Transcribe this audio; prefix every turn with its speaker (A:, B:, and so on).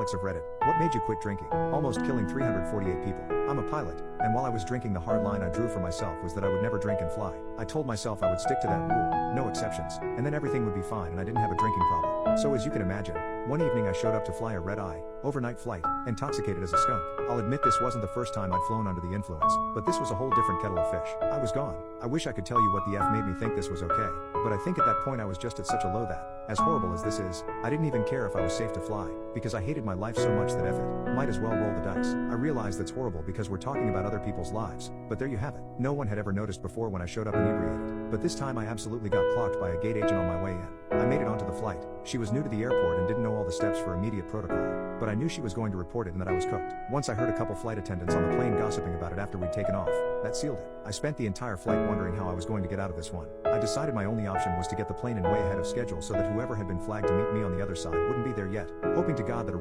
A: Alex of Reddit, what made you quit drinking? Almost killing 348 people. I'm a pilot, and while I was drinking, the hard line I drew for myself was that I would never drink and fly. I told myself I would stick to that rule, no exceptions, and then everything would be fine and I didn't have a drinking problem. So as you can imagine, one evening I showed up to fly a red-eye, overnight flight, intoxicated as a skunk. I'll admit this wasn't the first time I'd flown under the influence, but this was a whole different kettle of fish. I was gone. I wish I could tell you what the F made me think this was okay, but I think at that point I was just at such a low that, as horrible as this is, I didn't even care if I was safe to fly, because I hated my life so much that F it, might as well roll the dice. I realize that's horrible because we're talking about other people's lives, but there you have it. No one had ever noticed before when I showed up inebriated, but this time I absolutely got clocked by a gate agent on my way in. I made it onto the flight. She was new to the airport and didn't know all the steps for immediate protocol, but I knew she was going to report it and that I was cooked. Once I heard a couple flight attendants on the plane gossiping about it after we'd taken off, that sealed it. I spent the entire flight wondering how I was going to get out of this one. I decided my only option was to get the plane in way ahead of schedule so that whoever had been flagged to meet me on the other side wouldn't be there yet, hoping to God that a